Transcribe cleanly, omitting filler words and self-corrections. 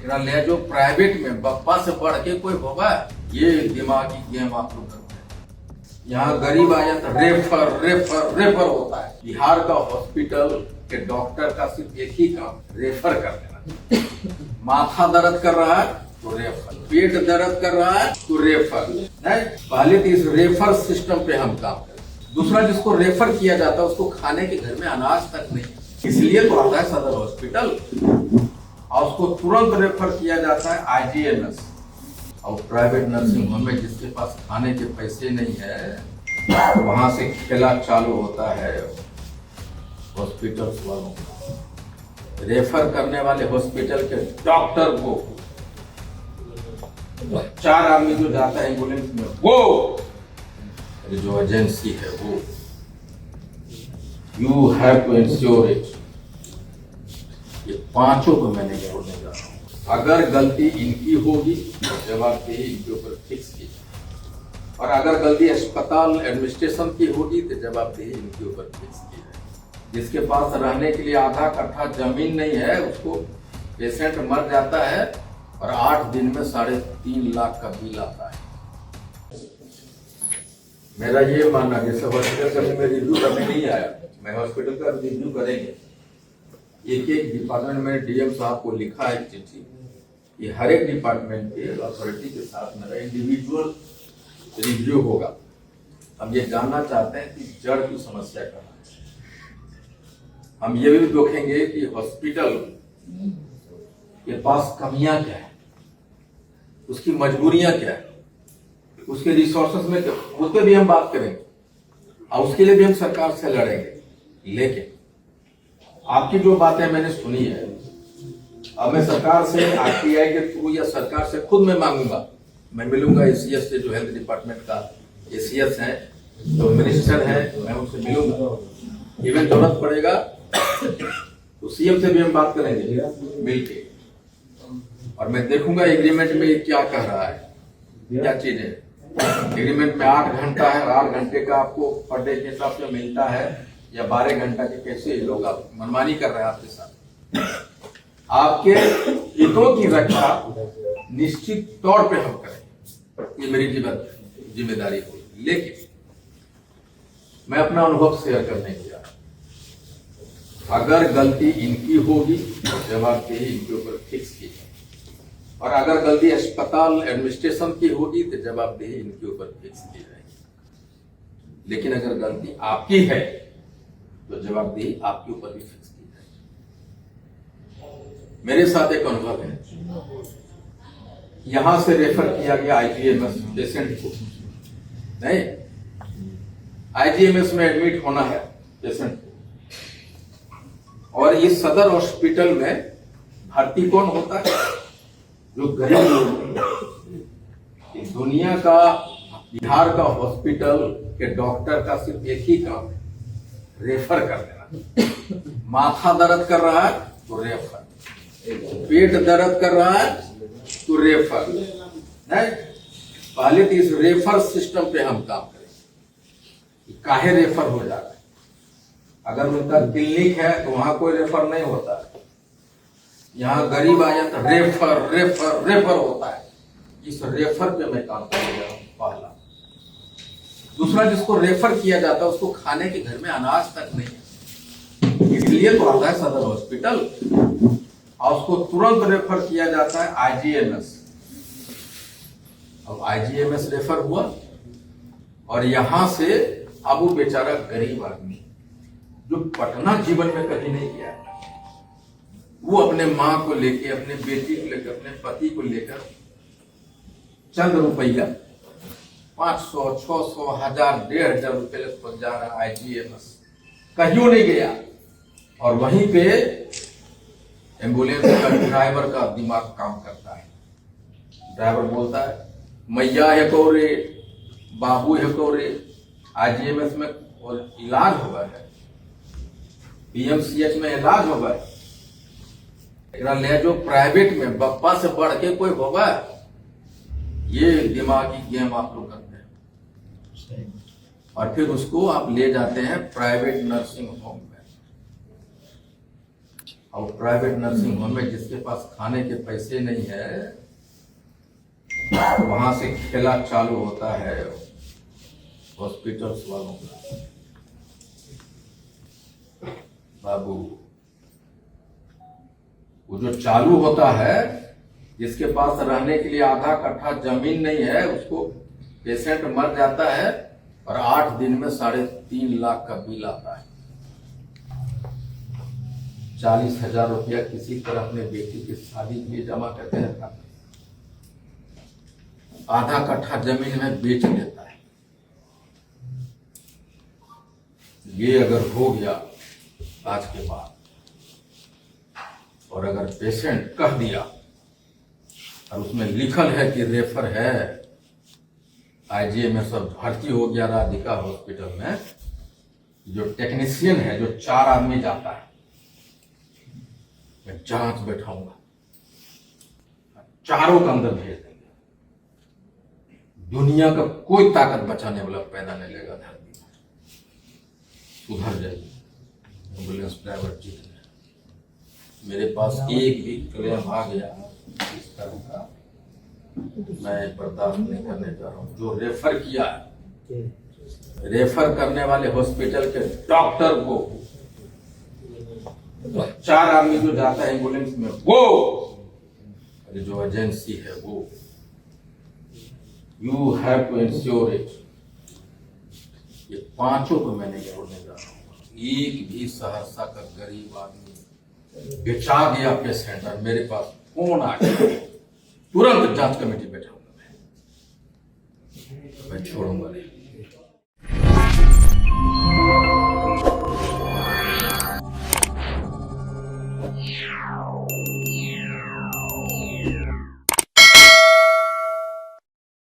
ले जो प्राइवेट में बप्पा से बढ़ के कोई होगा, ये दिमागी गेम आप लोग करते हैं। यहाँ गरीब आया तो रेफर रेफर रेफर होता है। बिहार का हॉस्पिटल के डॉक्टर का सिर्फ एक ही काम रेफर कर देना। माथा दर्द कर रहा है तो रेफर, पेट दर्द कर रहा है तो रेफर। नहीं, पहले तो इस रेफर सिस्टम पे हम काम करें। दूसरा, जिसको रेफर किया जाता है उसको खाने के घर में अनाज तक नहीं, इसलिए तो आता है सदर हॉस्पिटल और उसको तुरंत रेफर किया जाता है आईजीएमएस। और प्राइवेट नर्सिंग होम में जिसके पास खाने के पैसे नहीं है, वहां से खेला चालू होता है हॉस्पिटल वालों का। रेफर करने वाले हॉस्पिटल के डॉक्टर को 4 आदमी जो जाता है एम्बुलेंस में, वो जो एजेंसी है वो you have to ensure it. ये 5 को मैंने छोड़ने जा रहा हूं। अगर गलती इनकी होगी तो जवाबदेही इनके ऊपर फिक्स की, और अगर गलती अस्पताल एडमिनिस्ट्रेशन की होगी तो जवाबदेही इनके ऊपर फिक्स की है। जिसके पास रहने के लिए आधा कट्ठा जमीन नहीं है, उसको पेशेंट मर जाता है और 8 दिन में 3.5 लाख का बिल आता है। मेरा ये मानना, जैसे हॉस्पिटल का मैं रिव्यू करने नहीं आया, मैं हॉस्पिटल का रिव्यू करेंगे। एक डिपार्टमेंट में डीएम साहब को लिखा है चिट्ठी, ये हर एक डिपार्टमेंट के अथॉरिटी के साथ मेरा इंडिविजुअल रिव्यू होगा। हम ये जानना चाहते हैं कि जड़ की समस्या कहाँ है। हम ये भी देखेंगे कि हॉस्पिटल के पास कमियां क्या है, उसकी मजबूरियां क्या है, उसके रिसोर्सेस में क्या, उस पर भी हम बात करेंगे और उसके लिए भी हम सरकार से लड़ेंगे। लेकिन आपकी जो बातें मैंने सुनी है, अब मैं सरकार से आरटीआई के थ्रू या सरकार से खुद मैं मांगूंगा, मैं मिलूंगा एसीएस से, जो हेल्थ डिपार्टमेंट का एसीएस है, जो मिनिस्टर है, मैं उनसे मिलूंगा। इवन जरूरत पड़ेगा तो सीएम से भी हम बात करेंगे मिलके, और मैं देखूंगा एग्रीमेंट में क्या कह रहा है, क्या चीज है। एग्रीमेंट में 8 घंटा है, 8 घंटे का आपको पर डे के हिसाब से मिलता है या 12 घंटा के, कैसे लोग आप मनमानी कर रहे हैं आपके साथ। आपके हितों की रक्षा निश्चित तौर पे हम करें, ये मेरी जिम्मेदारी होगी। लेकिन मैं अपना अनुभव शेयर करने की जा रहा हूं। अगर गलती इनकी होगी तो जवाबदेही इनके ऊपर फिक्स की जाए, और अगर गलती अस्पताल एडमिनिस्ट्रेशन की होगी तो जवाबदेही इनके ऊपर फिक्स की जाएगी। लेकिन अगर गलती आपकी है तो जवाबदेही आपके ऊपर भी फिक्स की जाएगी। मेरे साथ एक अनुभव है, यहां से रेफर किया गया आईजीएमएस पेशेंट को, नहीं, आईजीएमएस में एडमिट होना है पेशेंट को, और इस सदर हॉस्पिटल में भर्ती कौन होता है? जो गरीब लोग। इस दुनिया का, बिहार का हॉस्पिटल के डॉक्टर का सिर्फ एक ही काम है, रेफर कर देना। माथा दर्द कर रहा है तो रेफर, पेट दर्द कर रहा है तो रेफर। नहीं, पहले तो इस रेफर सिस्टम पे हम काम करें। काहे रेफर हो जा रहा है? अगर उनका क्लिनिक है तो वहां कोई रेफर नहीं होता है। यहाँ गरीब आया तो रेफर रेफर रेफर होता है। इस रेफर पे मैं काम कर रहा हूँ, पहला। दूसरा, जिसको रेफर किया जाता है उसको खाने के घर में अनाज तक नहीं है, इसलिए तो आता है सदर हॉस्पिटल और उसको तुरंत रेफर किया जाता है आईजीएमएस। अब आईजीएमएस रेफर हुआ और यहां से अब वो बेचारा गरीब आदमी जो पटना जीवन में कभी नहीं गया, वो अपने माँ को लेके, अपने बेटी को लेकर, अपने पति को लेकर चंद रुपया 500, 600, 1000, 1500 रुपए लग जा रहा है आईजीएमएस। कहीं नहीं गया, और वहीं पे एम्बुलेंस का ड्राइवर का दिमाग काम करता है। ड्राइवर बोलता है, मैया है कौरे, बाबू है कौरे, आईजीएमएस में और इलाज होगा है, पीएमसीएच में इलाज होगा है। ले जो प्राइवेट में बप्पा से बढ़ के कोई होगा, ये दिमागी गेम आप लोग करते हैं। और फिर उसको आप ले जाते हैं प्राइवेट नर्सिंग होम में। और प्राइवेट नर्सिंग होम में जिसके पास खाने के पैसे नहीं है, वहां से खेला चालू होता है हॉस्पिटल्स वालों का। बाबू, वो जो चालू होता है, जिसके पास रहने के लिए आधा कट्ठा जमीन नहीं है, उसको पेशेंट मर जाता है और 8 दिन में 3.5 लाख का बिल आता है। 40,000 रुपया किसी तरह अपने बेटी की शादी के लिए जमा करते हैं, आधा कट्ठा जमीन में बेच देता है। ये अगर हो गया आज के बाद, और अगर पेशेंट कह दिया और उसमें लिखल है कि रेफर है, आईजीएमएस सब भर्ती हो गया राधिका हॉस्पिटल में, जो टेक्नीशियन है, जो 4 आदमी जाता है, मैं जांच बैठाऊंगा, चारों का अंदर भेज देंगे। दुनिया का कोई ताकत बचाने वाला पैदा नहीं लेगा धरती में। सुधर जाएगी एम्बुलेंस ड्राइवर जीतने। मेरे पास एक भी क्लेम आ गया इस तरह का, मैं बर्दाश्त नहीं करने जा रहा हूँ। जो रेफर किया है, रेफर करने वाले हॉस्पिटल के डॉक्टर को, 4 आदमी जो जाता है एम्बुलेंस में, वो जो एजेंसी है, वो you have to ensure it. ये 5 को मैं नहीं छोड़ने जा रहा हूँ। एक भी सहरसा का गरीब आदमी बेचा गया पेशेंट और मेरे पास फोन आ गया, तुरंत जांच कमेटी बैठाऊंगा, मैं छोड़ूंगा नहीं।